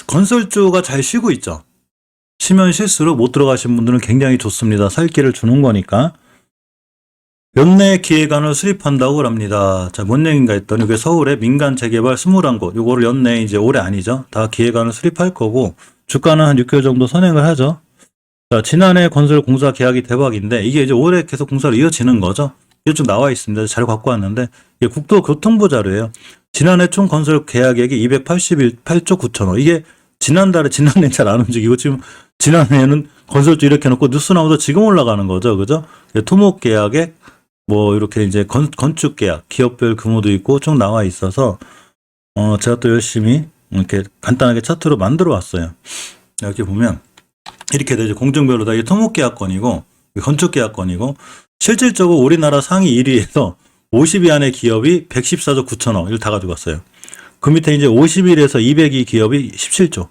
건설주가 잘 쉬고 있죠. 쉬면 쉴수록 못 들어가신 분들은 굉장히 좋습니다. 살 길을 주는 거니까. 연내 기획안을 수립한다고 합니다. 자, 뭔 얘기인가 했더니 이게 서울에 민간 재개발 21곳, 요거를 연내 이제 올해 아니죠. 다 기획안을 수립할 거고 주가는 한 6개월 정도 선행을 하죠. 자, 지난해 건설 공사 계약이 대박인데 이게 이제 올해 계속 공사로 이어지는 거죠. 이게 좀 나와 있습니다. 자료 갖고 왔는데 이게 국토교통부 자료예요. 지난해 총 건설 계약액이 288조 9천억. 이게 지난해는 잘 안 움직이고 지금 지난해에는 건설주 이렇게 놓고 뉴스 나오면서 지금 올라가는 거죠. 그죠? 토목 계약액 뭐 이렇게 이제 건축 계약, 기업별 규모도 있고 쭉 나와 있어서 제가 또 열심히 이렇게 간단하게 차트로 만들어 왔어요. 이렇게 보면 이렇게 되죠. 공정별로 다 이게 토목 계약권이고 건축 계약권이고 실질적으로 우리나라 상위 1위에서 50위 안에 기업이 114조 9천억 이걸 다 가지고 왔어요. 그 밑에 이제 51에서 202 기업이 17조.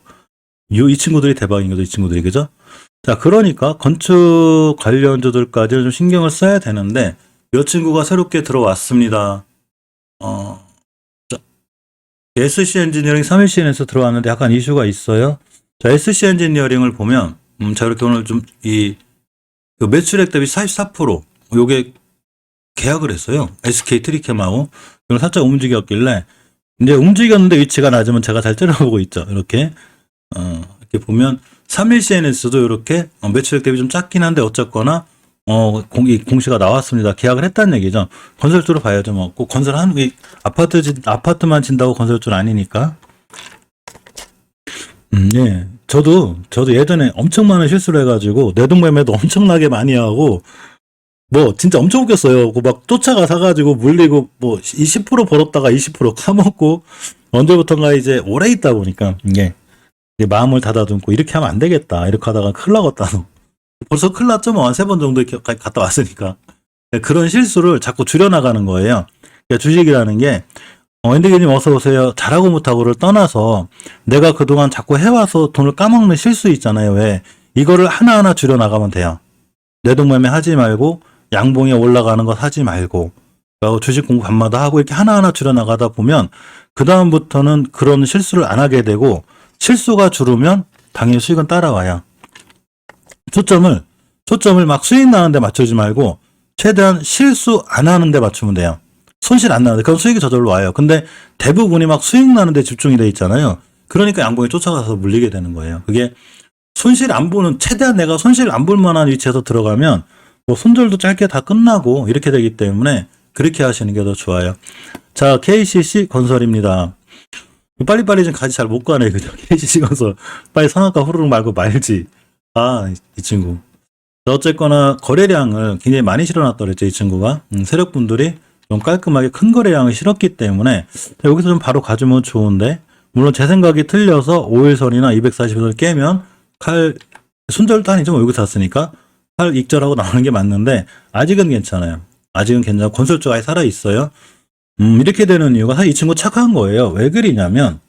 이 친구들이 대박인 거죠. 이 친구들이. 그죠? 자, 그러니까 건축 관련주들까지 좀 신경을 써야 되는데 이 친구가 새롭게 들어왔습니다. 자, SC 엔지니어링 3일CN에서 들어왔는데 약간 이슈가 있어요. 자, SC 엔지니어링을 보면, 자, 이렇게 오늘 좀, 매출액 대비 44%, 요게 계약을 했어요. SK 트리캠하고. 이걸 살짝 움직였길래, 이제 움직였는데 위치가 낮으면 제가 잘 째려보고 있죠. 이렇게. 이렇게 보면, 3일CN에서도 이렇게 매출액 대비 좀 작긴 한데 어쨌거나, 공시가 나왔습니다. 계약을 했다는 얘기죠. 건설주로 봐야죠. 뭐, 꼭 아파트만 진다고 건설주는 아니니까. 예. 저도 예전에 엄청 많은 실수를 해가지고, 내동매매도 엄청나게 많이 하고, 뭐, 진짜 엄청 웃겼어요. 막 쫓아가 사가지고 물리고, 뭐, 10% 벌었다가 20% 까먹고, 언제부턴가 이제 오래 있다 보니까, 이게 마음을 닫아두고, 이렇게 하면 안 되겠다. 이렇게 하다가 큰일 나겠다. 벌써 큰일 났죠? 뭐, 한 3번 정도 이렇게 갔다 왔으니까. 그런 실수를 자꾸 줄여나가는 거예요. 그러니까 주식이라는 게, 엔디기님 어서오세요. 잘하고 못하고를 떠나서 내가 그동안 자꾸 해와서 돈을 까먹는 실수 있잖아요. 왜? 이거를 하나하나 줄여나가면 돼요. 내동매매 하지 말고, 양봉에 올라가는 것 하지 말고, 주식 공부 밤마다 하고 이렇게 하나하나 줄여나가다 보면, 그다음부터는 그런 실수를 안 하게 되고, 실수가 줄으면 당연히 수익은 따라와요. 초점을 막 수익 나는데 맞추지 말고 최대한 실수 안 하는데 맞추면 돼요. 손실 안 나는데 그럼 수익이 저절로 와요. 근데 대부분이 막 수익 나는데 집중이 돼 있잖아요. 그러니까 양봉에 쫓아가서 물리게 되는 거예요. 그게 손실 안 보는 최대한 내가 손실 안 볼 만한 위치에서 들어가면 뭐 손절도 짧게 다 끝나고 이렇게 되기 때문에 그렇게 하시는 게 더 좋아요. 자, KCC 건설입니다. 빨리빨리 좀 가지 잘 못 가네. 그죠? KCC 건설. 빨리 상한가 후루룩 말고 말지. 이 친구. 어쨌거나 거래량을 굉장히 많이 실어놨다 그랬죠, 이 친구가. 세력분들이 좀 깔끔하게 큰 거래량을 실었기 때문에 여기서 좀 바로 가주면 좋은데, 물론 제 생각이 틀려서 5일선이나 240선을 깨면 손절도 아니죠. 뭐 여기서 샀으니까 칼 익절하고 나오는 게 맞는데 아직은 괜찮아요. 아직은 괜찮고 건설주가 살아있어요. 이렇게 되는 이유가 사실 이 친구 착한 거예요. 왜 그러냐면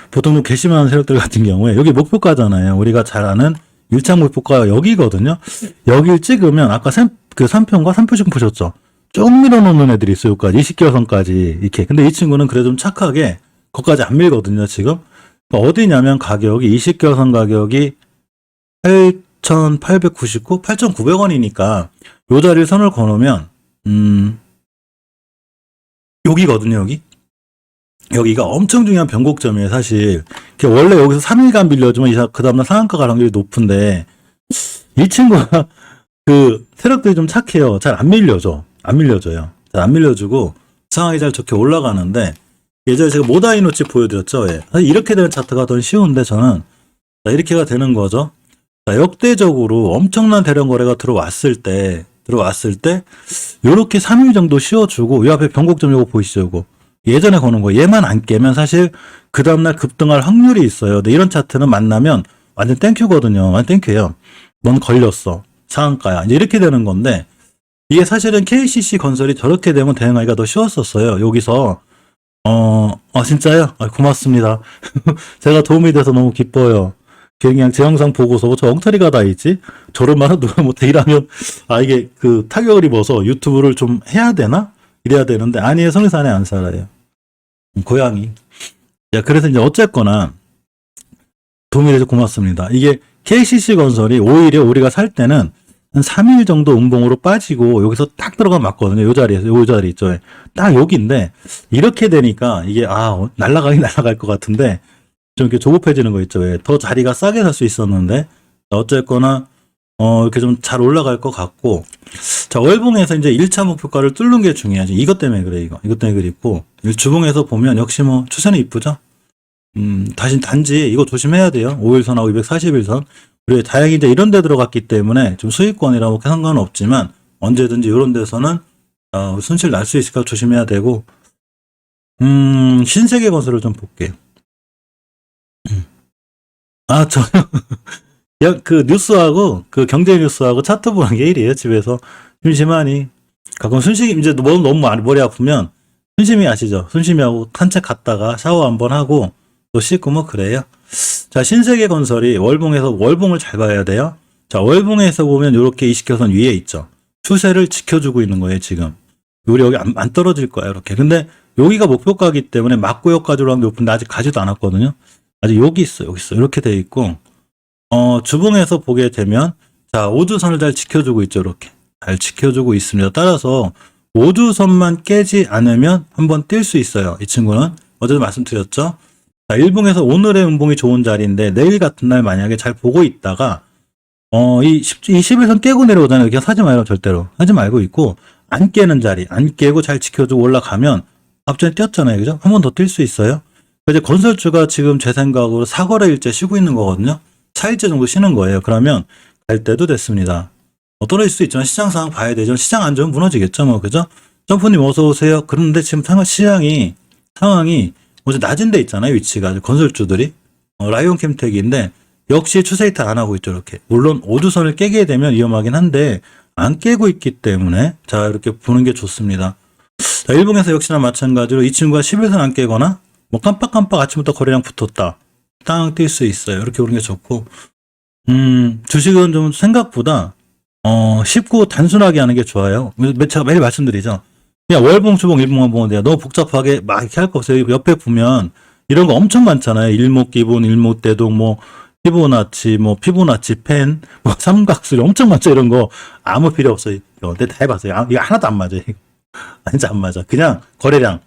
보통 괘씸한 세력들 같은 경우에 여기 목표가잖아요. 우리가 잘 아는 일장 목표가가 여기거든요. 여기를 찍으면 아까 3편과 3표씩 보셨죠? 쭉 밀어놓는 애들이 있어요. 여기까지 20개선까지 이렇게. 근데 이 친구는 그래도 좀 착하게 거기까지 안 밀거든요. 지금 그러니까 어디냐면 가격이 20개선 가격이 8,899, 8,900원이니까 요 자리를 선을 거놓으면 여기거든요. 여기가 엄청 중요한 변곡점이에요, 사실. 원래 여기서 3일간 빌려주면 그 다음날 상한가 갈 확률이 높은데, 이 친구가 세력들이 좀 착해요. 잘 안 밀려줘요. 잘 안 밀려주고, 상황이 잘 좋게 올라가는데, 예전에 제가 모다이노치 보여드렸죠. 예. 사실 이렇게 되는 차트가 더 쉬운데, 저는, 이렇게가 되는 거죠. 역대적으로 엄청난 대량 거래가 들어왔을 때, 요렇게 3일 정도 쉬어주고, 이 앞에 변곡점 요거 보이시죠, 요거. 예전에 거는 거 얘만 안 깨면 사실 그 다음날 급등할 확률이 있어요. 근데 이런 차트는 만나면 완전 땡큐거든요. 완전 땡큐예요. 넌 걸렸어. 상한가야. 이제 이렇게 되는 건데 이게 사실은 KCC 건설이 저렇게 되면 대응하기가 더 쉬웠었어요. 여기서 진짜요? 고맙습니다. 제가 도움이 돼서 너무 기뻐요. 그냥 제 영상 보고서 저 엉터리가 다 있지? 저런 말은 누가 못해 이러면 이게 타격을 입어서 유튜브를 좀 해야 되나? 이래야 되는데 아니에요. 성리산에 안 살아요. 고양이. 자, 그래서 이제 어쨌거나 도움이 돼서 고맙습니다. 이게 KCC 건설이 오히려 우리가 살 때는 한 3일 정도 음봉으로 빠지고 여기서 딱 들어가 맞거든요. 요 자리에서, 요 자리 있죠. 딱 여기인데, 이렇게 되니까 이게, 날아가긴 날아갈 것 같은데, 좀 이렇게 조급해지는 거 있죠. 왜? 더 자리가 싸게 살 수 있었는데, 어쨌거나, 이렇게 좀 잘 올라갈 것 같고, 자, 월봉에서 이제 1차 목표가를 뚫는 게 중요하죠. 이것 때문에 그래, 이거. 이것 때문에 그립고, 주봉에서 보면 역시 뭐, 추세는 이쁘죠? 단지 이거 조심해야 돼요. 5일선하고 241선. 우리 다행히 이제 이런 데 들어갔기 때문에 좀 수익권이라고 상관은 없지만 언제든지 이런 데서는 손실 날 수 있을까 조심해야 되고, 신세계 건설을 좀 볼게요. 저요. 야, 그 뉴스하고 그 경제 뉴스하고 차트 보는 게 일이에요. 집에서 심심하니 가끔 순심이 이제 너무 머리 아프면 순심이 아시죠? 순심이하고 산책 갔다가 샤워 한번 하고 또 씻고 뭐 그래요. 자, 신세계 건설이 월봉에서 월봉을 잘 봐야 돼요. 자, 월봉에서 보면 이렇게 20개선 위에 있죠. 추세를 지켜주고 있는 거예요, 지금. 우리 여기 안 떨어질 거야, 이렇게. 근데 여기가 목표가기 때문에 막고 여기까지 올라가면 높은데 아직 가지도 않았거든요. 아직 여기 있어, 여기 있어. 이렇게 돼 있고, 주봉에서 보게 되면, 자, 5주선을 잘 지켜주고 있죠, 이렇게. 잘 지켜주고 있습니다. 따라서 5주선만 깨지 않으면 한번 뛸 수 있어요. 이 친구는. 어제도 말씀드렸죠. 자, 일봉에서 오늘의 음봉이 좋은 자리인데 내일 같은 날 만약에 잘 보고 있다가 이 11선 깨고 내려오잖아요. 그냥 사지 마요. 절대로. 하지 말고 있고 안 깨는 자리, 안 깨고 잘 지켜주고 올라가면 앞전에 뛰었잖아요. 그죠? 한 번 더 뛸 수 있어요. 이제 건설주가 지금 제 생각으로 4거래일째 쉬고 있는 거거든요. 4일째 정도 쉬는 거예요. 그러면 갈 때도 됐습니다. 떨어질 수 있지만 시장 상황 봐야 되죠. 시장 안 좋으면 무너지겠죠. 뭐 그죠? 점프님 어서 오세요. 그런데 지금 상황이 어제 낮은 데 있잖아요. 위치가 건설주들이 라이온 캠텍인데 역시 추세 이탈 안 하고 있죠. 이렇게 물론 5주선을 깨게 되면 위험하긴 한데 안 깨고 있기 때문에 자 이렇게 보는 게 좋습니다. 자, 일봉에서 역시나 마찬가지로 이 친구가 11선 안 깨거나 뭐 깜빡깜빡 아침부터 거래량 붙었다 땅 뛸 수 있어요. 이렇게 보는 게 좋고 주식은 좀 생각보다 쉽고 단순하게 하는 게 좋아요. 제가 매일 말씀드리죠. 그냥 월봉, 주봉, 일봉만 보면 돼요. 너무 복잡하게 막 이렇게 할 거 없어요. 옆에 보면 이런 거 엄청 많잖아요. 일목기본, 일목대동, 뭐 피보나치, 펜, 뭐 삼각수리 엄청 많죠. 이런 거 아무 필요 없어요. 근데 다 해봤어요. 이거 하나도 안 맞아요. 진짜 안 맞아. 그냥 거래량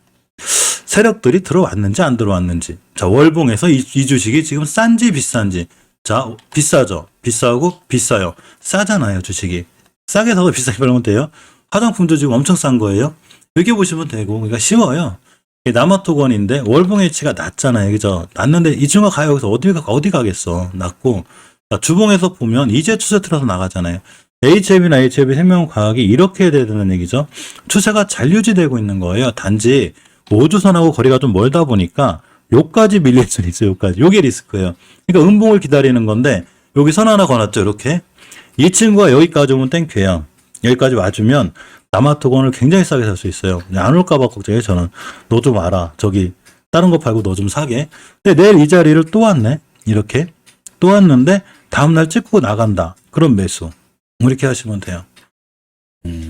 세력들이 들어왔는지 안 들어왔는지. 자, 월봉에서 이 주식이 지금 싼지 비싼지. 자, 비싸죠. 비싸고 비싸요. 싸잖아요. 주식이 싸게 사서 비싸게 팔면 돼요. 화장품도 지금 엄청 싼 거예요. 이렇게 보시면 되고, 그러니까 쉬워요. 남아토건인데 월봉 H가 낮잖아요. 그죠? 낮는데 이 친구가 가요. 여기서 어디 가겠어. 낮고. 자, 주봉에서 보면 이제 추세 틀어서 나가잖아요. HLB나 HLB 생명과학이 이렇게 돼야 되는 얘기죠. 추세가 잘 유지되고 있는 거예요. 단지 5주선하고 거리가 좀 멀다 보니까 요까지 밀릴 수 있어요. 요까지. 요게 리스크예요. 그러니까 음봉을 기다리는 건데 여기 선 하나 걸었죠. 이렇게. 이 친구가 여기까지 오면 땡큐예요. 여기까지 와주면 남아토건을 굉장히 싸게 살 수 있어요. 안 올까봐 걱정해요. 저는. 너 좀 알아. 저기 다른 거 팔고 너 좀 사게. 근데 내일 이 자리를 또 왔네. 이렇게 또 왔는데 다음날 찍고 나간다. 그런 매수. 이렇게 하시면 돼요.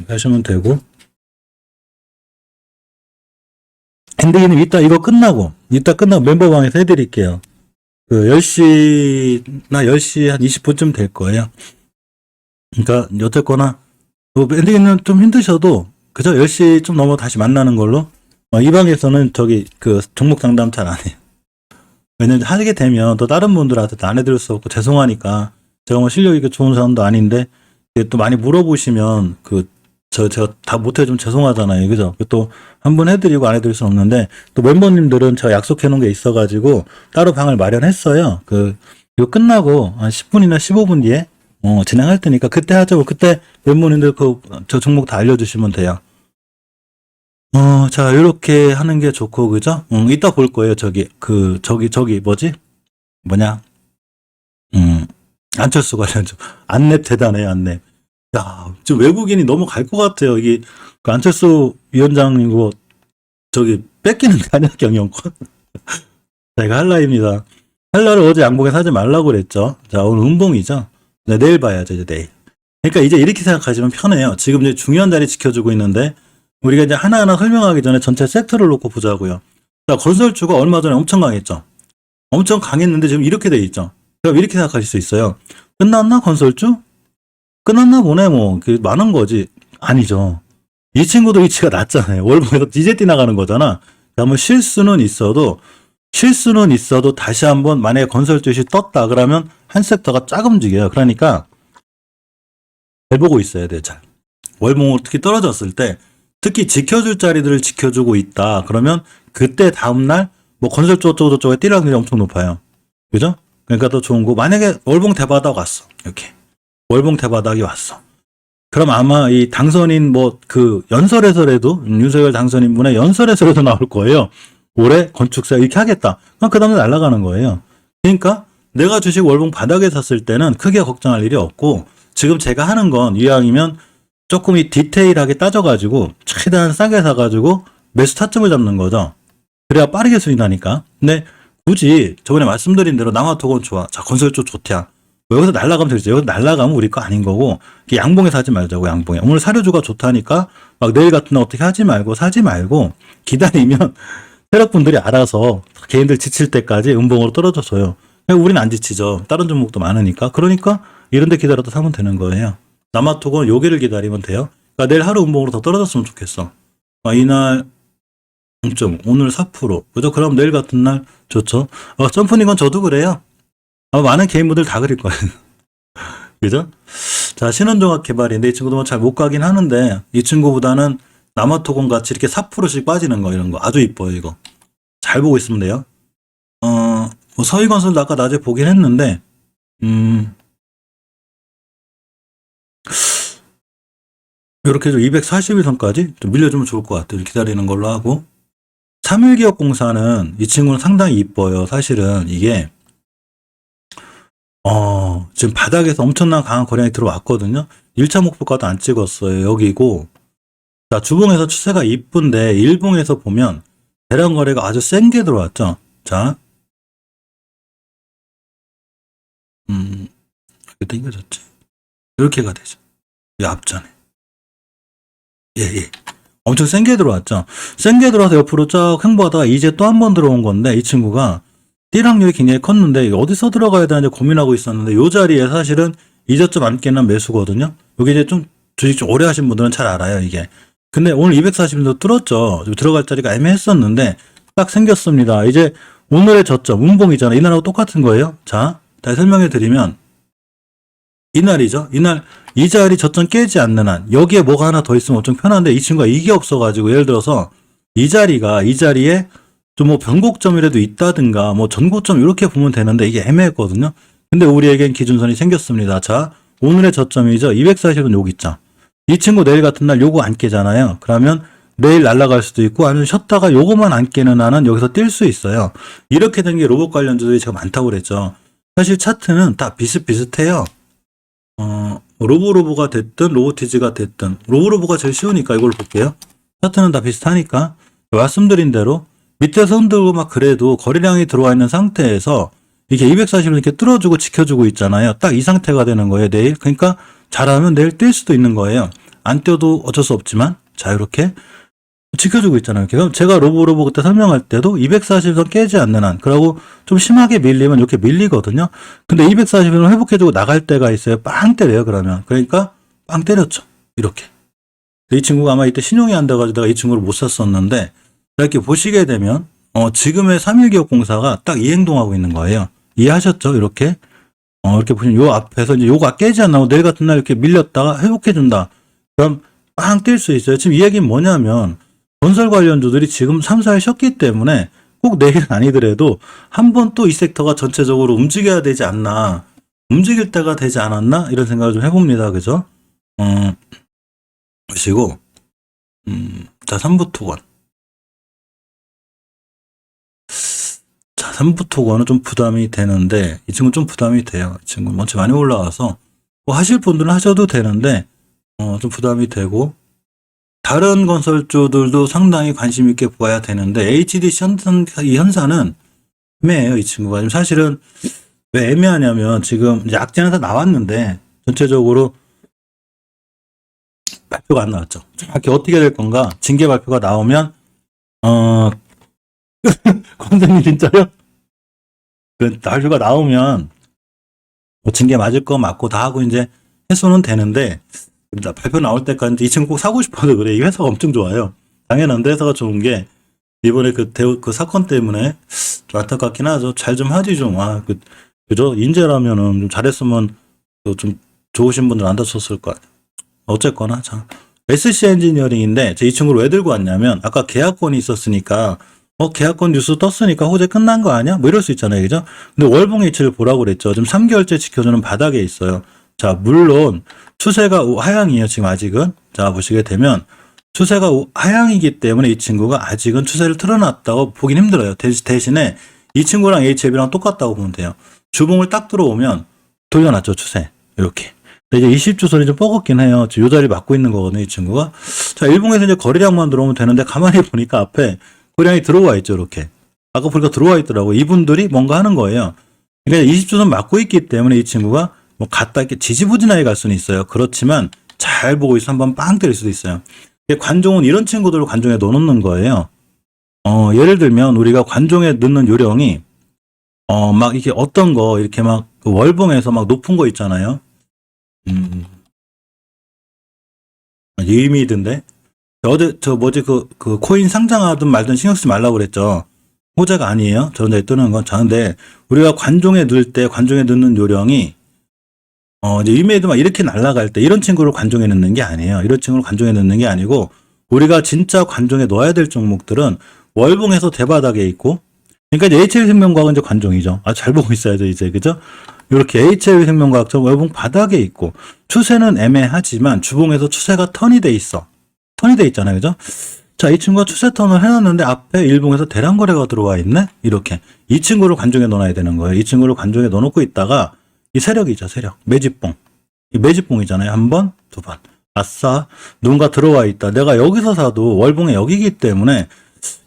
하시면 되고. 핸드기님 이따 끝나고 멤버방에서 해드릴게요. 그 10시나 10시 한 20분쯤 될 거예요. 그러니까 어쨌거나 엔딩은 좀 힘드셔도 그죠? 10시 좀 넘어 다시 만나는 걸로. 이 방에서는 그 종목 상담 잘 안 해요. 왜냐면 하게 되면 또 다른 분들한테 안 해드릴 수 없고 죄송하니까 제가 뭐 실력이 좋은 사람도 아닌데 또 많이 물어보시면 제가 다 못해주면 죄송하잖아요. 그죠? 또 한 번 해드리고 안 해드릴 수는 없는데 또 멤버님들은 제가 약속해 놓은 게 있어가지고 따로 방을 마련했어요. 이거 끝나고 한 10분이나 15분 뒤에 진행할 테니까 그때 하죠. 그때 멤버님들 저 종목 다 알려주시면 돼요. 자, 이렇게 하는 게 좋고, 그죠? 이따 볼 거예요. 저기 뭐지? 뭐냐? 안철수 관련주. 안랩 대단해요, 안랩. 야, 지금 외국인이 너무 갈 것 같아요. 이게, 그 안철수 위원장이고, 뺏기는 거 아니야, 경영권? 자, 이거 한라입니다. 한라를 어제 양봉에 사지 말라고 그랬죠. 자, 오늘 음봉이죠. 네, 내일 봐야죠, 이제 내일. 그러니까 이제 이렇게 생각하시면 편해요. 지금 이제 중요한 자리 지켜주고 있는데, 우리가 이제 하나하나 설명하기 전에 전체 섹터를 놓고 보자고요. 자, 건설주가 얼마 전에 엄청 강했죠. 엄청 강했는데 지금 이렇게 돼 있죠. 그럼 이렇게 생각하실 수 있어요. 끝났나 건설주? 끝났나 보네 뭐 많은 거지. 아니죠. 이 친구도 위치가 낮잖아요. 월봉에서 이제 뛰나가는 거잖아. 그러면 실수는 있어도 다시 한번 만약에 건설주시 떴다 그러면 한 섹터가 쫙 움직여요. 그러니까 잘 보고 있어야 돼. 잘. 월봉으로 특히 떨어졌을 때 특히 지켜줄 자리들을 지켜주고 있다. 그러면 그때 다음날 뭐 건설주 어쩌고 저쩌고에 뛸 확률이 엄청 높아요. 그죠? 그러니까 더 좋은 거. 만약에 월봉 대바닥 왔어. 이렇게. 월봉 대바닥이 왔어. 그럼 아마 이 당선인 뭐 그 연설에서라도 윤석열 당선인분의 연설에서라도 나올 거예요. 올해 건축사 이렇게 하겠다. 그럼 그 다음에 날아가는 거예요. 그러니까 내가 주식 월봉 바닥에 샀을 때는 크게 걱정할 일이 없고 지금 제가 하는 건 이왕이면 조금 이 디테일하게 따져가지고 최대한 싸게 사가지고 매수 타점을 잡는 거죠. 그래야 빠르게 수익나니까. 근데 굳이 저번에 말씀드린 대로 남아토건 좋아. 자, 건설주 좋대야. 뭐 여기서 날아가면 되겠죠. 여기서 날아가면 우리 거 아닌 거고 양봉에 사지 말자고. 양봉에. 오늘 사료주가 좋다니까 막 내일 같은 날 어떻게 하지 말고 사지 말고 기다리면 세력분들이 알아서 개인들 지칠 때까지 음봉으로 떨어져줘요. 우리는 안 지치죠. 다른 종목도 많으니까. 그러니까 이런 데 기다려도 사면 되는 거예요. 남아토건 여기를 기다리면 돼요. 그러니까 내일 하루 음봉으로 더 떨어졌으면 좋겠어. 이날 0.5, 오늘 4%. 그죠? 그럼 내일 같은 날 좋죠. 점프닝은 저도 그래요. 많은 개인분들 다 그릴 거예요. 그죠? 자, 신원종합 개발인데 이 친구도 뭐 잘 못 가긴 하는데 이 친구보다는 남아토건 같이 이렇게 4%씩 빠지는 거 이런 거 아주 이뻐요, 이거. 잘 보고 있으면 돼요. 뭐 서희건설도 아까 낮에 보긴 했는데, 이렇게 좀 241선까지 좀 밀려주면 좋을 것 같아요. 기다리는 걸로 하고. 3일기업공사는 이 친구는 상당히 이뻐요. 사실은 이게 지금 바닥에서 엄청난 강한 거래량이 들어왔거든요. 1차 목표가도 안 찍었어요. 여기고. 자, 주봉에서 추세가 이쁜데 일봉에서 보면 대량 거래가 아주 센 게 들어왔죠. 자. 이렇게 당겨졌지. 이렇게가 되죠. 이 앞전에. 예. 엄청 센 게 들어왔죠. 센 게 들어와서 옆으로 쫙 횡보하다가 이제 또 한 번 들어온 건데 이 친구가 뛸 확률이 굉장히 컸는데 어디서 들어가야 되는지 고민하고 있었는데 이 자리에 사실은 이 저점 안깨는 매수거든요. 여기 이제 좀 주식 좀 오래 하신 분들은 잘 알아요, 이게. 근데 오늘 240도 뚫었죠. 들어갈 자리가 애매했었는데 딱 생겼습니다. 이제 오늘의 저점, 운봉이잖아. 이날하고 똑같은 거예요. 자, 다시 설명해 드리면 이날이죠. 이날 이 자리 저점 깨지 않는 한 여기에 뭐가 하나 더 있으면 엄청 편한데 이 친구가 이게 없어가지고 예를 들어서 이 자리에 좀 뭐 변곡점이라도 있다든가 뭐 전고점 이렇게 보면 되는데 이게 애매했거든요. 근데 우리에겐 기준선이 생겼습니다. 자, 오늘의 저점이죠. 240은 여기 있죠. 이 친구 내일 같은 날 요거 안 깨잖아요. 그러면 내일 날아갈 수도 있고 아니면 쉬었다가 요거만 안 깨는 한은 여기서 뛸 수 있어요. 이렇게 된 게 로봇 관련주들이 제가 많다고 그랬죠. 사실 차트는 다 비슷비슷해요. 로보로보가 됐든 로보티즈가 됐든 로보로보가 제일 쉬우니까 이걸 볼게요. 차트는 다 비슷하니까 말씀드린 대로 밑에서 흔들고 막 그래도 거래량이 들어와 있는 상태에서 이렇게 240을 이렇게 뚫어주고 지켜주고 있잖아요. 딱 이 상태가 되는 거예요, 내일. 그러니까 잘하면 내일 뛸 수도 있는 거예요. 안 뛰어도 어쩔 수 없지만 자, 이렇게 지켜주고 있잖아요. 그럼 제가 로보로보 그때 설명할 때도 240선 깨지 않는 한, 그러고 좀 심하게 밀리면 이렇게 밀리거든요. 근데 240선 회복해주고 나갈 때가 있어요. 빵 때려요, 그러면. 그러니까 빵 때렸죠. 이렇게. 이 친구가 아마 이때 신용이 안 돼가지고 내가 이 친구를 못 샀었는데 이렇게 보시게 되면 지금의 3일기업공사가 딱 이 행동하고 있는 거예요. 이해하셨죠? 이렇게. 이렇게 보시면 요 앞에서 이제 요가 깨지 않나고 내일 같은 날 이렇게 밀렸다가 회복해준다. 그럼 빵 뛸 수 있어요. 지금 이 얘기는 뭐냐면 건설 관련주들이 지금 3, 4일 쉬었기 때문에 꼭 내일은 아니더라도 한 번 또 이 섹터가 전체적으로 움직여야 되지 않나. 움직일 때가 되지 않았나? 이런 생각을 좀 해봅니다. 그죠? 보시고, 자, 3부 토건. 자, 3부 토건은 좀 부담이 되는데, 이 친구는 좀 부담이 돼요. 이 친구는 먼저 많이 올라와서, 뭐 하실 분들은 하셔도 되는데, 좀 부담이 되고, 다른 건설주들도 상당히 관심 있게 보아야 되는데, HDC 이 현사는 애매해요, 이 친구가. 지금 사실은 왜 애매하냐면, 지금 이제 악재 현사 나왔는데, 전체적으로 발표가 안 나왔죠. 정확히 어떻게 될 건가, 징계 발표가 나오면, 권생님 진짜요? 그 날휴가 나오면 뭐 징계 맞을 거 맞고 다 하고 이제 해소는 되는데 발표 나올 때까지 이 친구 꼭 사고 싶어도 그래. 이 회사가 엄청 좋아요. 당연한데 회사가 좋은 게 이번에 그 사건 때문에 좀 안타깝긴 하죠. 잘 좀 하지 좀. 그죠? 인재라면은 좀 잘했으면 좀 좋으신 분들 안 다쳤을 거 아니에요. 어쨌거나 자 SC 엔지니어링인데 이 친구를 왜 들고 왔냐면 아까 계약권이 있었으니까 계약권 뉴스 떴으니까 호재 끝난 거 아니야? 뭐 이럴 수 있잖아요. 그죠? 근데 월봉 H를 보라고 그랬죠. 지금 3개월째 지켜주는 바닥에 있어요. 자, 물론 추세가 하향이에요. 지금 아직은. 자, 보시게 되면 추세가 하향이기 때문에 이 친구가 아직은 추세를 틀어놨다고 보긴 힘들어요. 대신에 이 친구랑 HF랑 똑같다고 보면 돼요. 주봉을 딱 들어오면 돌려놨죠. 추세. 이렇게. 이제 20주선이 좀 뻐겁긴 해요. 지금 요 자리 맞고 있는 거거든요. 이 친구가. 자, 일봉에서 이제 거래량만 들어오면 되는데 가만히 보니까 앞에 거래량이 들어와 있죠. 이렇게. 아까 보니까 들어와 있더라고. 이분들이 뭔가 하는 거예요. 그러니까 20주선 맞고 있기 때문에 이 친구가 뭐 갔다 이렇게 지지부진하게 갈 수는 있어요. 그렇지만 잘 보고 있어 한번 빵 때릴 수도 있어요. 관종은 이런 친구들을 관종에 넣어놓는 거예요. 예를 들면 우리가 관종에 넣는 요령이 막 이렇게 어떤 거 이렇게 막 그 월봉에서 막 높은 거 있잖아요. 유의미던데 어제 그 코인 상장하든 말든 신경 쓰지 말라고 그랬죠. 호재가 아니에요. 저런 데 뜨는 건. 자, 근데 우리가 관종에 넣을 때 관종에 넣는 요령이 이제 유의미도 막 이렇게 날아갈 때 이런 친구를 관종에 넣는 게 아니에요. 이런 친구를 관종에 넣는 게 아니고 우리가 진짜 관종에 넣어야 될 종목들은 월봉에서 대바닥에 있고 그러니까 이제 HL생명과학은 이제 관종이죠. 잘 보고 있어야죠, 이제. 그죠? 이렇게 HL생명과학처럼 월봉 바닥에 있고 추세는 애매하지만 주봉에서 추세가 턴이 돼 있어. 턴이 돼 있잖아요. 그죠? 자, 이 친구가 추세 턴을 해놨는데 앞에 일봉에서 대량 거래가 들어와 있네? 이렇게. 이 친구를 관종에 넣어놔야 되는 거예요. 이 친구를 관종에 넣어놓고 있다가 이 세력이죠, 세력. 매집봉. 이 매집봉이잖아요. 한 번, 두 번. 아싸, 누군가 들어와 있다. 내가 여기서 사도 월봉에 여기기 때문에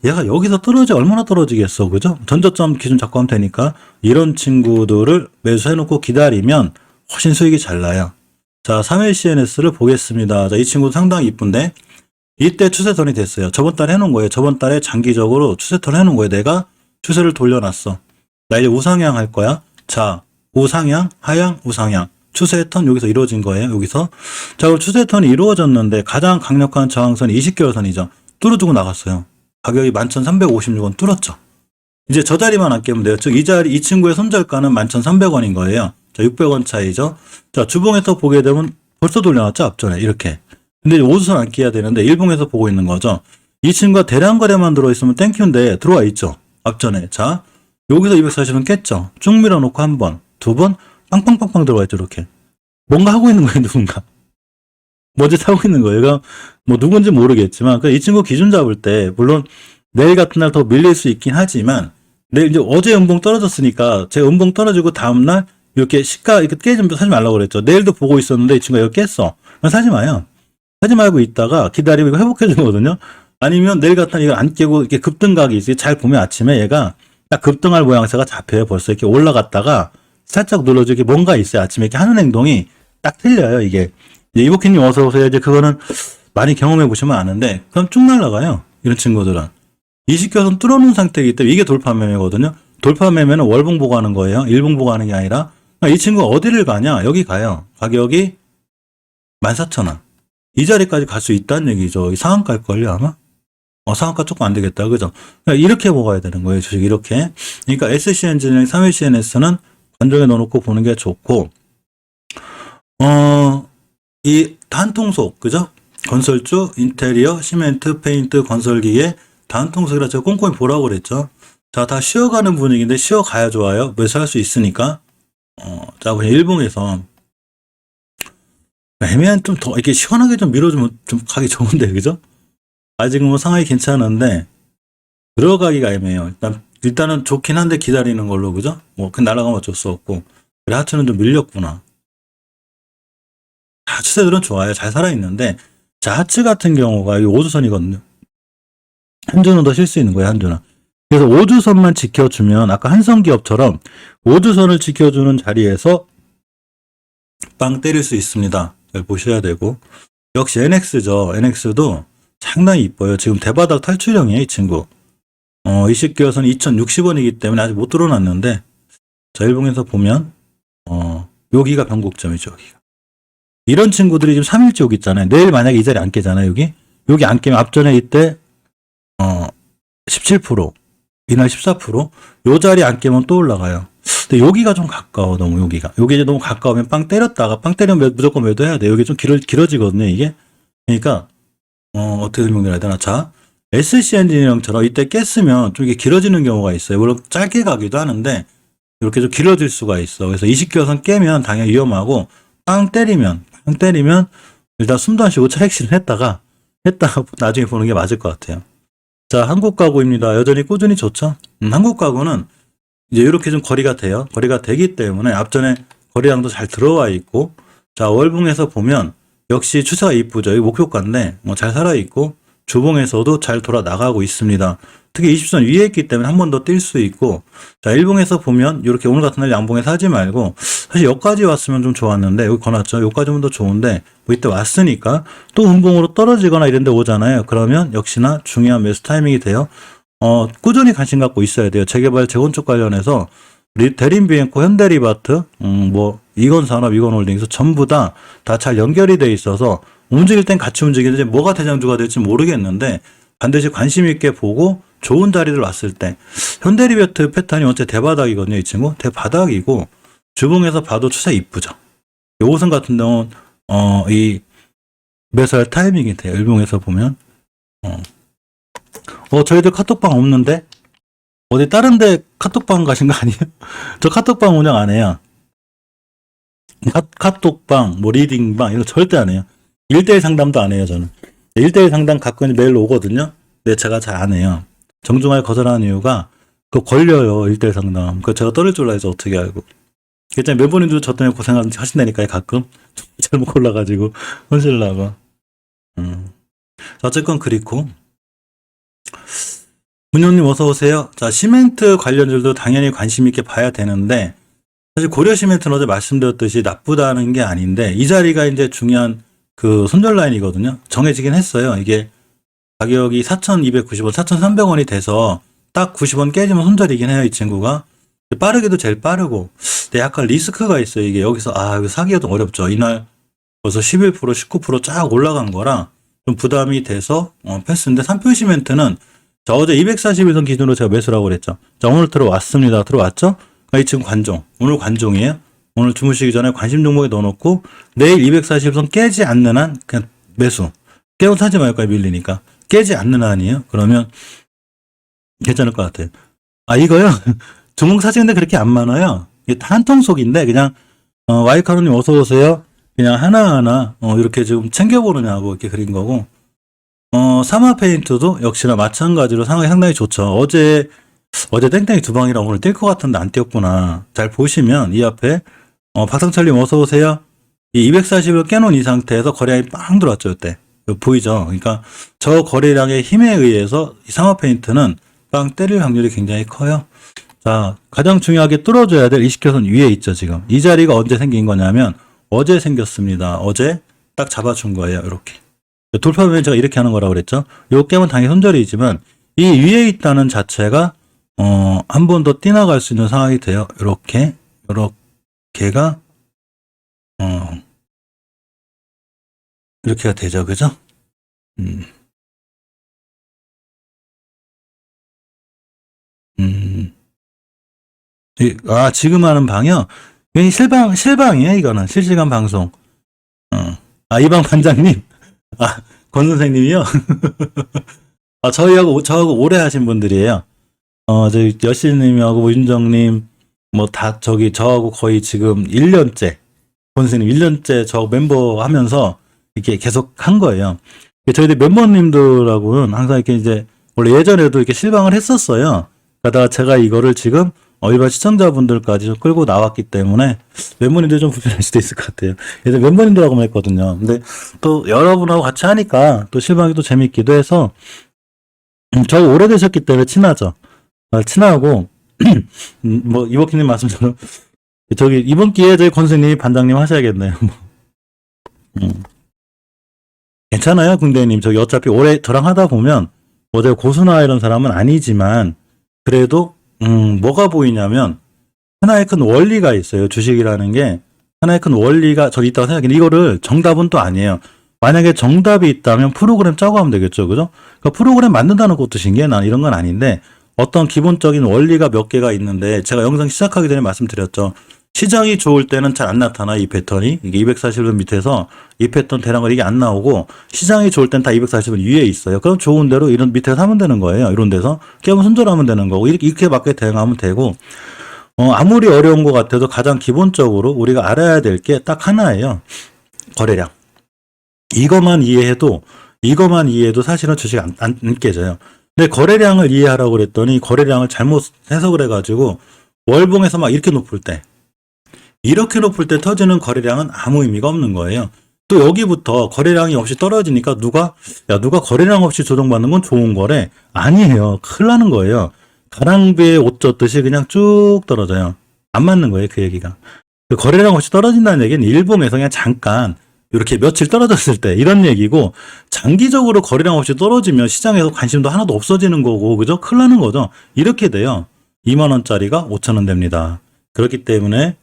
얘가 여기서 얼마나 떨어지겠어. 그죠? 전저점 기준 잡고 하면 되니까 이런 친구들을 매수해놓고 기다리면 훨씬 수익이 잘 나요. 자, 3일 CNS를 보겠습니다. 자, 이 친구 상당히 이쁜데 이때 추세턴이 됐어요. 저번 달에 해놓은 거예요. 저번 달에 장기적으로 추세턴 해놓은 거예요. 내가 추세를 돌려놨어. 나 이제 우상향 할 거야. 자, 우상향, 하향, 우상향. 추세턴 여기서 이루어진 거예요. 여기서. 자, 그럼 추세턴이 이루어졌는데 가장 강력한 저항선이 20개월선이죠. 뚫어주고 나갔어요. 가격이 11,356원 뚫었죠. 이제 저 자리만 안 깨면 돼요. 즉, 이 친구의 손절가는 11,300원인 거예요. 자, 600원 차이죠. 자, 주봉에서 보게 되면 벌써 돌려놨죠. 앞전에. 이렇게. 근데 5주선 안 깨야 되는데 일봉에서 보고 있는 거죠. 이 친구가 대량 거래만 들어있으면 땡큐인데 들어와 있죠. 앞전에. 자, 여기서 240원 깼죠. 쭉 밀어놓고 한 번, 두 번, 빵빵빵빵 들어와 있죠. 이렇게. 뭔가 하고 있는 거예요. 누군가. 뭐지 하고 있는 거예요. 그러니까 뭐 누군지 모르겠지만 이 친구 기준 잡을 때 물론 내일 같은 날 더 밀릴 수 있긴 하지만 내일 이제 어제 음봉 떨어졌으니까 제가 음봉 떨어지고 다음날 이렇게 시가 이렇게 깨지면 사지 말라고 그랬죠. 내일도 보고 있었는데 이 친구가 이거 깼어. 그럼 사지 마요. 사지 말고 있다가 기다리고 이거 회복해 주거든요. 아니면 내일 같은 날 이거 안 깨고 이렇게 급등각이 있어요. 잘 보면 아침에 얘가 딱 급등할 모양새가 잡혀요. 벌써 이렇게 올라갔다가 살짝 눌러주고 이렇게 뭔가 있어요. 아침에 이렇게 하는 행동이 딱 틀려요. 이게. 이복희님 어서 오세요. 이제 그거는 많이 경험해 보시면 아는데 그럼 쭉 날아가요. 이런 친구들은. 20개선 뚫어놓은 상태이기 때문에 이게 돌파 매매거든요. 돌파 매매는 월봉 보고 하는 거예요. 일봉 보고 하는 게 아니라 이 친구가 어디를 가냐? 여기 가요. 가격이 14,000원. 이 자리까지 갈 수 있다는 얘기죠. 상한가일걸요 아마? 상한가 조금 안 되겠다. 그죠? 그러니까 이렇게 먹어야 되는 거예요. 주식 이렇게. 그러니까 SC 엔지니어링 3일 CNS는 관종에 넣어놓고 보는 게 좋고 이 단통속, 그죠? 건설주, 인테리어, 시멘트, 페인트, 건설기계, 단통속이라 제가 꼼꼼히 보라고 그랬죠. 자, 다 쉬어가는 분위기인데 쉬어가야 좋아요. 매수할 수 있으니까. 자, 그냥 일봉에서 애매한 좀 더 이렇게 시원하게 좀 밀어주면 좀 가기 좋은데, 그죠? 아직은 뭐 상황이 괜찮은데 들어가기가 애매해요. 일단은 좋긴 한데 기다리는 걸로, 그죠? 뭐, 그 날아가면 어쩔 수 없고. 그래, 하트는 좀 밀렸구나. 추세들은 좋아요. 잘 살아있는데, 자, 하츠 같은 경우가 이 5주선이거든요. 한주는 더 쉴 수 있는 거예요, 한주는. 그래서 5주선만 지켜주면, 아까 한성기업처럼 5주선을 지켜주는 자리에서 빵 때릴 수 있습니다. 잘 보셔야 되고. 역시 NX죠. NX도 상당히 이뻐요. 지금 대바닥 탈출형이에요, 이 친구. 20개월선 2,060원이기 때문에 아직 못 들어놨는데, 자, 일봉에서 보면, 여기가 변곡점이죠, 여기가. 이런 친구들이 지금 3일째 여기 있잖아요. 내일 만약에 이 자리 안 깨잖아요, 여기. 여기 안 깨면 앞전에 이때, 17%, 이날 14%, 요 자리 안 깨면 또 올라가요. 근데 여기가 좀 가까워, 너무 여기가. 여기 이제 너무 가까우면 빵 때렸다가, 빵 때리면 무조건 매도해야 돼. 여기 좀 길어지거든요, 이게. 그러니까, 어떻게 설명해야 되나. 자, SC 엔지니어링처럼 이때 깼으면 좀 이게 길어지는 경우가 있어요. 물론 짧게 가기도 하는데, 이렇게 좀 길어질 수가 있어. 그래서 20개월선 깨면 당연히 위험하고, 빵 때리면 일단 숨도 안 쉬고 차익실을 했다가 나중에 보는 게 맞을 것 같아요. 자, 한국 가구입니다. 여전히 꾸준히 좋죠. 한국 가구는 이제 이렇게 좀 거리가 돼요. 거리가 되기 때문에 앞전에 거래량도 잘 들어와 있고, 자, 월봉에서 보면 역시 추세가 이쁘죠. 이 목표가인데 잘 살아 있고, 주봉에서도 잘 돌아 나가고 있습니다. 특히 20선 위에 있기 때문에 한 번 더 뛸 수 있고, 자, 일봉에서 보면 이렇게 오늘 같은 날 양봉에 사지 말고, 사실 여기까지 왔으면 좀 좋았는데, 여기 거놨죠. 여기까지 오면 더 좋은데, 뭐 이때 왔으니까 또 음봉으로 떨어지거나 이런 데 오잖아요. 그러면 역시나 중요한 매수 타이밍이 돼요. 꾸준히 관심 갖고 있어야 돼요. 재개발, 재건축 관련해서 대림비엔코, 현대리바트, 이건산업, 이건홀딩스 전부 다 잘 연결이 돼 있어서 움직일 땐 같이 움직이는데 뭐가 대장주가 될지 모르겠는데 반드시 관심 있게 보고 좋은 자리들 왔을 때 현대리바트 패턴이 어째 대바닥이거든요. 이 친구 대바닥이고 주봉에서 봐도 추세 이쁘죠. 요것은 같은 경우는 이 매수할 타이밍이 돼요. 일봉에서 보면 저희들 카톡방 없는데 어디 다른 데 카톡방 가신 거 아니에요? 저 카톡방 운영 안 해요. 카톡방, 리딩방 이런 거 절대 안 해요. 1대1 상담도 안 해요, 저는. 1대1 상담 가끔 메일 오거든요. 근데 제가 잘 안 해요. 정중하게 거절하는 이유가 그거 걸려요, 1대1 상담. 그거 제가 떨을 줄 알아서 어떻게 알고. 일단 멤버님들도 저 때문에 고생하신다니까요, 가끔. 잘못 골라가지고 혼실나고. 어쨌건 그렇고. 문효님 어서 오세요. 자, 시멘트 관련주도 당연히 관심 있게 봐야 되는데 사실 고려 시멘트는 어제 말씀드렸듯이 나쁘다는 게 아닌데 이 자리가 이제 중요한 그 손절 라인이거든요. 정해지긴 했어요. 이게 가격이 4,290원, 4,300원이 돼서 딱 90원 깨지면 손절이긴 해요. 이 친구가. 빠르게도 제일 빠르고 근데 약간 리스크가 있어요. 이게 여기서 이거 사기가 좀 어렵죠. 이날 벌써 11%, 19% 쫙 올라간 거라 좀 부담이 돼서 패스인데 삼표 시멘트는 자, 어제 241선 기준으로 제가 매수라고 그랬죠. 자, 오늘 들어왔습니다. 들어왔죠? 이 지금 관종. 오늘 관종이에요. 오늘 주무시기 전에 관심 종목에 넣어놓고 내일 240선 깨지 않는 한 그냥 매수. 깨고 사지 말까요? 밀리니까. 깨지 않는 한이에요. 그러면 괜찮을 것 같아요. 이거요? 종목 사시는데 그렇게 안 많아요. 이게 한 통속인데 그냥 와이카로님 어서 오세요. 그냥 하나하나 이렇게 지금 챙겨보느냐고 이렇게 그린 거고 사마 페인트도 역시나 마찬가지로 상황이 상당히 좋죠. 어제 땡땡이 두 방이라 오늘 뛸 것 같은데 안 뛰었구나. 잘 보시면 이 앞에 박상철님 어서 오세요. 이 240을 깨놓은 이 상태에서 거래량이 빵 들어왔죠. 이때 보이죠. 그러니까 저 거래량의 힘에 의해서 이 사마 페인트는 빵 때릴 확률이 굉장히 커요. 자, 가장 중요하게 뚫어줘야 될 20개선 위에 있죠. 지금 이 자리가 언제 생긴 거냐면 어제 생겼습니다. 어제 딱 잡아준 거예요. 이렇게 돌파면 제가 이렇게 하는 거라고 그랬죠. 요 깨면 당연히 손절이지만 이 위에 있다는 자체가 한 번 더 뛰어나갈 수 있는 상황이 돼요. 요렇게가 이렇게가 되죠. 그죠? 지금 하는 방이요? 괜히 실방이에요, 이거는. 실시간 방송. 이 방 반장님. 권 선생님이요? 저하고 오래 하신 분들이에요. 저희 여신님하고 윤정님, 저하고 거의 지금 1년째, 권 선생님 1년째 저 멤버 하면서 이렇게 계속 한 거예요. 저희들 멤버님들하고는 항상 이렇게 이제, 원래 예전에도 이렇게 실방을 했었어요. 그러다가 제가 이거를 지금 일반 시청자분들까지 좀 끌고 나왔기 때문에 멤버님들 좀 불편할 수도 있을 것 같아요. 예전에 멤버님들하고만 했거든요. 근데 또 여러분하고 같이 하니까 또 실방이 또 재밌기도 해서 저 오래되셨기 때문에 친하죠. 친하고 이버키님 말씀처럼 이번 기회에 저희 권수님이 반장님 하셔야겠네요. 괜찮아요, 군대님. 어차피 오래 저랑 하다 보면 뭐 제가 고수나 이런 사람은 아니지만 그래도 뭐가 보이냐면 하나의 큰 원리가 있어요. 주식이라는 게 하나의 큰 원리가 저기 있다고 생각해요. 이거를 정답은 또 아니에요. 만약에 정답이 있다면 프로그램 짜고 하면 되겠죠. 그죠? 그러니까 프로그램 만든다는 것도 신기해. 난 이런 건 아닌데 어떤 기본적인 원리가 몇 개가 있는데 제가 영상 시작하기 전에 말씀드렸죠. 시장이 좋을 때는 잘 안 나타나 이 패턴이. 이게 240원 밑에서 이 패턴 대량은 이게 안 나오고 시장이 좋을 땐 다 240원 위에 있어요. 그럼 좋은 대로 이런 밑에 사면 되는 거예요. 이런 데서. 깨면 손절하면 되는 거고 이렇게 맞게 대응하면 되고 아무리 어려운 것 같아도 가장 기본적으로 우리가 알아야 될 게 딱 하나예요. 거래량. 이것만 이해해도 사실은 주식 안 깨져요. 근데 거래량을 이해하라고 그랬더니 거래량을 잘못 해석을 해가지고 월봉에서 막 이렇게 높을 때 터지는 거래량은 아무 의미가 없는 거예요. 또 여기부터 거래량이 없이 떨어지니까 누가 거래량 없이 조정받는 건 좋은 거래? 아니에요. 큰일 나는 거예요. 가랑비에 옷 젖듯이 그냥 쭉 떨어져요. 안 맞는 거예요, 그 얘기가. 그 거래량 없이 떨어진다는 얘기는 일봉에서 그냥 잠깐 이렇게 며칠 떨어졌을 때 이런 얘기고 장기적으로 거래량 없이 떨어지면 시장에서 관심도 하나도 없어지는 거고 그죠? 큰일 나는 거죠. 이렇게 돼요. 2만 원짜리가 5천 원 됩니다. 그렇기 때문에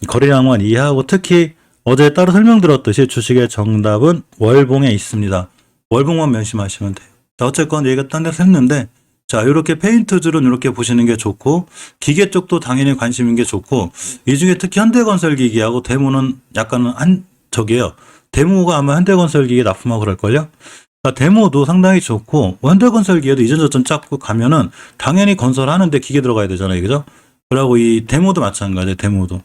거래량만 이해하고 특히 어제 따로 설명드렸듯이 주식의 정답은 월봉에 있습니다. 월봉만 명심하시면 돼요. 자, 어쨌건 얘기가 딴 데서 했는데 자, 이렇게 페인트줄은 이렇게 보시는 게 좋고 기계 쪽도 당연히 관심인 게 좋고 이 중에 특히 현대건설기기하고 대모는 약간은 저기요. 데모가 아마 현대건설기기에 납품하고 그럴걸요? 그러니까 데모도 상당히 좋고 현대건설기에도 이전 저점 잡고 가면은 당연히 건설하는데 기계 들어가야 되잖아요. 그죠? 그리고 이 데모도 마찬가지예요. 데모도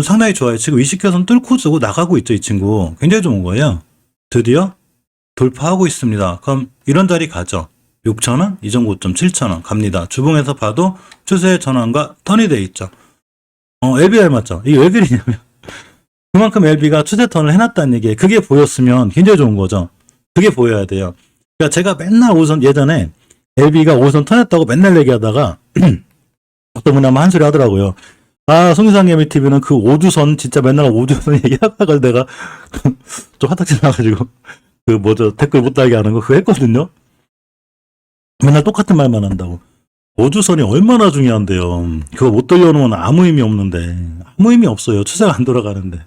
상당히 좋아요. 지금 20개선 뚫고 쓰고 나가고 있죠. 이 친구. 굉장히 좋은 거예요. 드디어 돌파하고 있습니다. 그럼 이런 자리 가죠. 6,000원, 이전 고점 7,000원 갑니다. 주봉에서 봐도 추세의 전환과 턴이 돼 있죠. LBR 맞죠? 이게 왜 그러냐면 그만큼 LB가 추세 턴을 해놨다는 얘기예요. 그게 보였으면 굉장히 좋은 거죠. 그게 보여야 돼요. 그러니까 제가 맨날 오선 예전에 LB가 5선 턴했다고 맨날 얘기하다가 어떤 분이 한번 한 소리 하더라고요. 아, 송유상 예미TV는 그 5주선 진짜 맨날 5주선 얘기하다가 내가 좀 화딱지 나가지고 댓글 못 달게 하는 거 그거 했거든요. 맨날 똑같은 말만 한다고. 5주선이 얼마나 중요한데요. 그거 못 돌려놓으면 아무 의미 없는데. 아무 의미 없어요. 추세가 안 돌아가는데.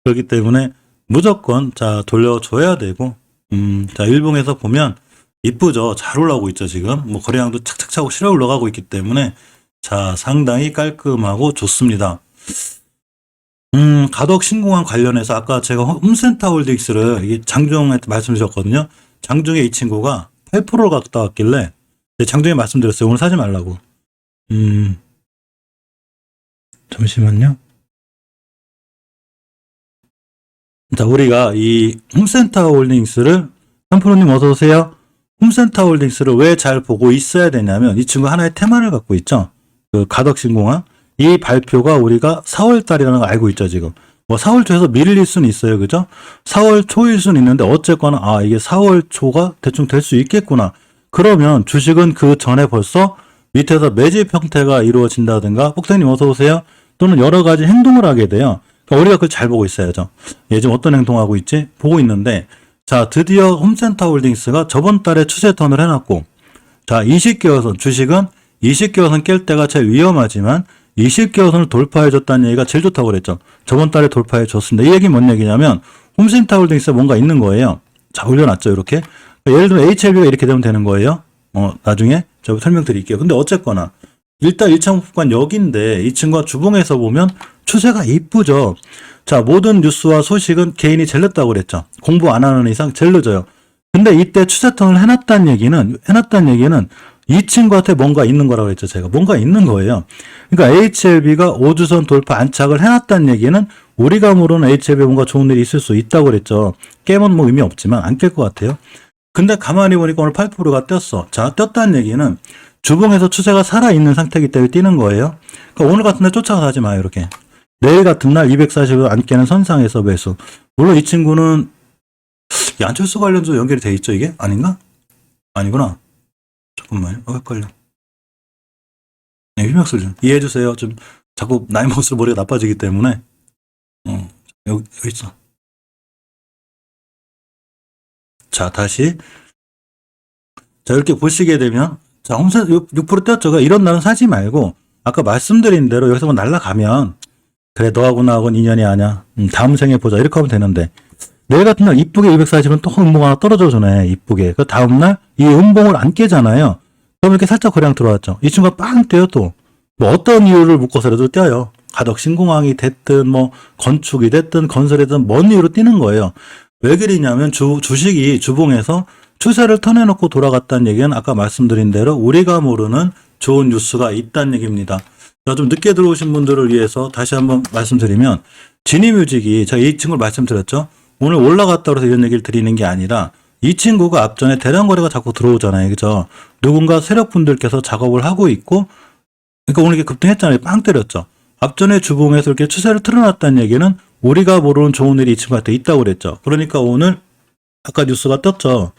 그렇기 때문에 무조건 자 돌려줘야 되고 자 일봉에서 보면 이쁘죠. 잘 올라오고 있죠. 지금 뭐 거래량도 착착 차고 실어 올라가고 있기 때문에 자 상당히 깔끔하고 좋습니다. 가덕 신공항 관련해서 아까 제가 홈센터홀딩스를 이게 장중한테 말씀드렸거든요. 장중에 이 친구가 8%를 갔다 왔길래 장중에 말씀드렸어요. 오늘 사지 말라고. 잠시만요. 자, 우리가 이 홈센터홀딩스를 한프로님 어서 오세요. 홈센터홀딩스를 왜 잘 보고 있어야 되냐면 이 친구 하나의 테마를 갖고 있죠. 그 가덕신공항 이 발표가 우리가 4월 달이라는 걸 알고 있죠 지금. 뭐 4월 초에서 밀릴 수는 있어요, 그죠? 4월 초일 수는 있는데 어쨌거나 이게 4월 초가 대충 될 수 있겠구나. 그러면 주식은 그 전에 벌써 밑에서 매집 형태가 이루어진다든가 폭탄님 어서 오세요. 또는 여러 가지 행동을 하게 돼요. 그러니까 우리가 그걸 잘 보고 있어야죠. 얘 지금 어떤 행동하고 있지? 보고 있는데 자 드디어 홈센터홀딩스가 저번 달에 추세 턴을 해놨고 자 20개월선 주식은 20개월선 깰 때가 제일 위험하지만 20개월선을 돌파해줬다는 얘기가 제일 좋다고 그랬죠. 저번 달에 돌파해줬습니다. 이 얘기는 뭔 얘기냐면 홈센터홀딩스에 뭔가 있는 거예요. 자 올려놨죠 이렇게. 그러니까 예를 들면 HLB가 이렇게 되면 되는 거예요. 나중에 제가 설명드릴게요. 근데 어쨌거나 일단 1차 목표가 여기인데 이 친구가 주봉에서 보면 추세가 이쁘죠. 자 모든 뉴스와 소식은 개인이 제일 늦다고 그랬죠. 공부 안 하는 이상 제일 늦어요. 근데 이때 추세 턴을 해놨다는 얘기는 이 친구한테 뭔가 있는 거라고 했죠. 제가 뭔가 있는 거예요. 그러니까 HLB가 5주선 돌파 안착을 해놨다는 얘기는 우리가 모르는 HLB에 뭔가 좋은 일이 있을 수 있다고 그랬죠. 깨면 뭐 의미 없지만 안 깰 것 같아요. 근데 가만히 보니까 오늘 8%가 떴어. 자 떴다는 얘기는 주봉에서 추세가 살아있는 상태이기 때문에 뛰는 거예요. 그러니까 오늘 같은 날 쫓아가서 하지 마요. 이렇게. 내일 같은 날 240을 안 깨는 선상에서 매수. 물론 이 친구는 이 안철수 관련주 연결이 돼 있죠. 이게? 아닌가? 아니구나. 잠깐만요. 헷갈려. 네, 휘맥술 좀 이해해 주세요. 좀 자꾸 나이 먹을수록 머리가 나빠지기 때문에. 여기 있어. 자, 다시. 자, 이렇게 보시게 되면, 자, 홈세 6% 떴죠. 그러니까 이런 날은 사지 말고, 아까 말씀드린 대로 여기서 뭐 날라가면, 그래, 너하고 나하고는 인연이 아냐. 다음 생에 보자. 이렇게 하면 되는데, 내일 같은 날 이쁘게 240은 또 음봉 하나 떨어져 주네. 이쁘게. 그 다음날 이 음봉을 안 깨잖아요. 그럼 이렇게 살짝 거래량 들어왔죠. 이 친구가 빵 떼요 또. 뭐 어떤 이유를 묶어서라도 떼요. 가덕 신공항이 됐든 뭐 건축이 됐든 건설이든 뭔 이유로 뛰는 거예요. 왜 그러냐면 주식이 주봉에서 추세를 터내놓고 돌아갔다는 얘기는 아까 말씀드린 대로 우리가 모르는 좋은 뉴스가 있다는 얘기입니다. 자, 좀 늦게 들어오신 분들을 위해서 다시 한번 말씀드리면 지니뮤직이 제가 이 친구를 말씀드렸죠. 오늘 올라갔다고 해서 이런 얘기를 드리는 게 아니라 이 친구가 앞전에 대량 거래가 자꾸 들어오잖아요. 그죠? 누군가 세력분들께서 작업을 하고 있고 그러니까 오늘 이렇게 급등했잖아요. 빵 때렸죠. 앞전에 주봉에서 이렇게 추세를 틀어놨다는 얘기는 우리가 모르는 좋은 일이 이 친구한테 있다고 그랬죠. 그러니까 오늘 아까 뉴스가 떴죠.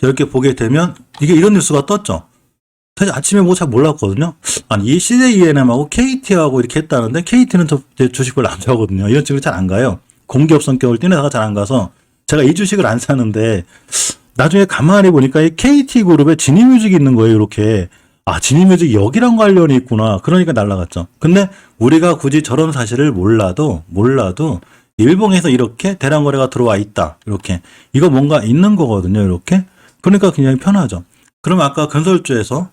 이렇게 보게 되면 이게 이런 뉴스가 떴죠. 사실 아침에 뭐 잘 몰랐거든요. 아니, 이 CJENM하고 KT하고 이렇게 했다는데 KT는 제 주식 별로 안 좋아하거든요. 이런 친구 잘 안 가요. 공기업 성격을 띠는 회사가 잘 안 가서 제가 이 주식을 안 사는데 나중에 가만히 보니까 이 KT그룹에 지니뮤직이 있는 거예요. 이렇게. 아, 지니뮤직 여기랑 관련이 있구나. 그러니까 날라갔죠. 근데 우리가 굳이 저런 사실을 몰라도 일봉에서 이렇게 대량 거래가 들어와 있다. 이렇게. 이거 뭔가 있는 거거든요. 이렇게. 그러니까 굉장히 편하죠. 그럼 아까 건설주에서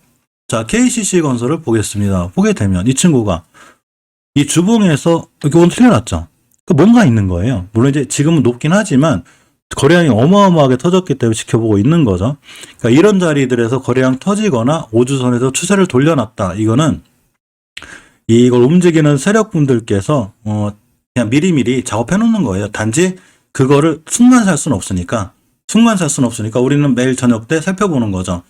자, KCC 건설을 보겠습니다. 보게 되면 이 친구가 이 주봉에서 이렇게 오늘 틀려놨죠. 그 뭔가 있는 거예요. 물론 이제 지금은 높긴 하지만 거래량이 어마어마하게 터졌기 때문에 지켜보고 있는 거죠. 그러니까 이런 자리들에서 거래량 터지거나 5주선에서 추세를 돌려놨다. 이거는 이걸 움직이는 세력분들께서 그냥 미리미리 작업해 놓는 거예요. 단지 그거를 순간 살 수는 없으니까 우리는 매일 저녁 때 살펴보는 거죠.